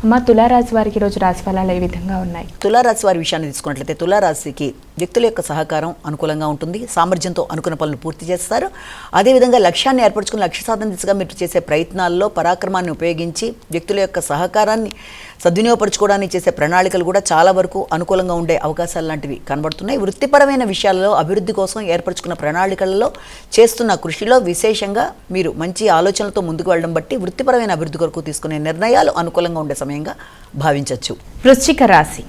అమ్మ, తులారాశి వారికి ఈరోజు రాశి ఫలాలు ఏ విధంగా ఉన్నాయి? తులారాశి వారి విషయాన్ని తీసుకున్నట్లయితే తులారాశికి వ్యక్తుల యొక్క సహకారం అనుకూలంగా ఉంటుంది. సామర్థ్యంతో అనుకున్న పనులు పూర్తి చేస్తారు. అదేవిధంగా లక్ష్యాన్ని ఏర్పరచుకుని లక్ష్య సాధన దిశగా మీరు చేసే ప్రయత్నాల్లో పరాక్రమాన్ని ఉపయోగించి వ్యక్తుల యొక్క సహకారాన్ని సద్వినియోగపరచుకోవడానికి చేసే ప్రణాళికలు కూడా చాలా వరకు అనుకూలంగా ఉండే అవకాశాలు లాంటివి కనబడుతున్నాయి. వృత్తిపరమైన విషయాలలో అభివృద్ధి కోసం ఏర్పరచుకున్న ప్రణాళికలలో చేస్తున్న కృషిలో విశేషంగా మీరు మంచి ఆలోచనలతో ముందుకు వెళ్ళడం బట్టి వృత్తిపరమైన అభివృద్ధి కొరకు తీసుకునే నిర్ణయాలు అనుకూలంగా ఉండే సమయంగా భావించవచ్చు. వృశ్చిక రాశి.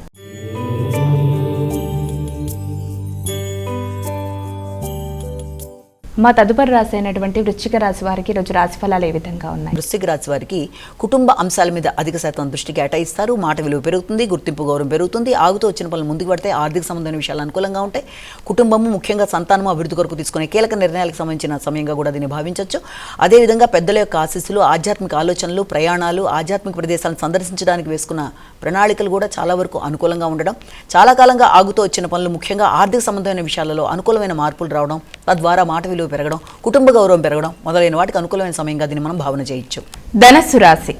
మా తదుపరి రాశి అయినటువంటి వృశ్చిక రాశి వారికి ఈరోజు రాశి ఫలాలు ఏ విధంగా ఉన్నాయి? వృశ్చిక రాశి వారికి కుటుంబ అంశాల మీద అధిక శాతం దృష్టి కేటాయిస్తారు. మాట విలువ పెరుగుతుంది, గుర్తింపు గౌరవం పెరుగుతుంది. ఆగుతూ వచ్చిన పనులు ముందుకు పడితే ఆర్థిక సంబంధమైన విషయాలు అనుకూలంగా ఉంటాయి. కుటుంబము ముఖ్యంగా సంతానము అభివృద్ధి కొరకు తీసుకునే కీలక నిర్ణయాలకు సంబంధించిన సమయంగా కూడా దీన్ని భావించవచ్చు. అదేవిధంగా పెద్దల యొక్క ఆశీస్సులు, ఆధ్యాత్మిక ఆలోచనలు, ప్రయాణాలు, ఆధ్యాత్మిక ప్రదేశాలను సందర్శించడానికి వేసుకున్న ప్రణాళికలు కూడా చాలా వరకు అనుకూలంగా ఉండడం, చాలా కాలంగా ఆగుతూ వచ్చిన పనులు ముఖ్యంగా ఆర్థిక సంబంధమైన విషయాలలో అనుకూలమైన మార్పులు రావడం, తద్వారా మాట విలువ పెరగడం, కుటుంబ గౌరవం పెరగడం మొదలైన వాటికి అనుకూలమైన సమయంగా దీన్ని మనం భావన చేయొచ్చు. ధనస్సు రాశి.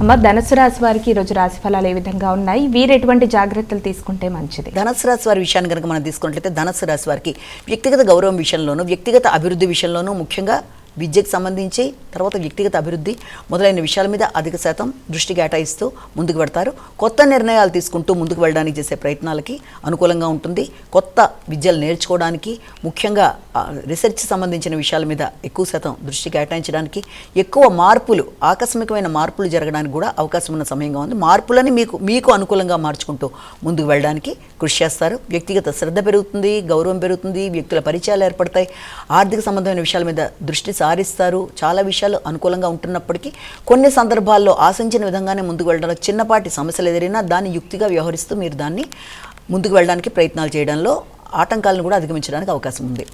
అమ్మ, ధనస్సు రాశి వారికి ఈరోజు రాశి ఫలాలు ఏ విధంగా ఉన్నాయి? వీరు ఎటువంటి జాగ్రత్తలు తీసుకుంటే మంచిది? ధనస్సు రాశి వారి విషయాన్ని కనుక మనం తీసుకున్నట్లయితే ధనస్సు రాశి వారికి వ్యక్తిగత గౌరవం విషయంలోనూ, వ్యక్తిగత అభివృద్ధి విషయంలోనూ, ముఖ్యంగా విద్యకు సంబంధించి, తర్వాత వ్యక్తిగత అభివృద్ధి మొదలైన విషయాల మీద అధిక శాతం దృష్టి కేటాయిస్తూ ముందుకు పెడతారు. కొత్త నిర్ణయాలు తీసుకుంటూ ముందుకు వెళ్ళడానికి చేసే ప్రయత్నాలకి అనుకూలంగా ఉంటుంది. కొత్త విద్యలు నేర్చుకోవడానికి, ముఖ్యంగా రీసెర్చ్ సంబంధించిన విషయాల మీద ఎక్కువ శాతం దృష్టి కేటాయించడానికి, ఎక్కువ మార్పులు, ఆకస్మికమైన మార్పులు జరగడానికి కూడా అవకాశం ఉన్న సమయంగా ఉంది. మార్పులని మీకు అనుకూలంగా మార్చుకుంటూ ముందుకు వెళ్ళడానికి కృషి చేస్తారు. వ్యక్తిగత శ్రద్ధ పెరుగుతుంది, గౌరవం పెరుగుతుంది, వ్యక్తుల పరిచయాలు ఏర్పడతాయి. ఆర్థిక సంబంధమైన విషయాల మీద దృష్టి సారిస్తారు. చాలా విషయాలు అనుకూలంగా ఉంటున్నప్పటికీ కొన్ని సందర్భాల్లో ఆశించిన విధంగానే ముందుకు వెళ్ళడంలో చిన్నపాటి సమస్యలు ఎదురైనా దాన్ని యుక్తిగా వ్యవహరిస్తూ మీరు దాన్ని ముందుకు వెళ్ళడానికి ప్రయత్నాలు చేయడంలో ఆటంకాలను కూడా అధిగమించడానికి అవకాశం ఉంది.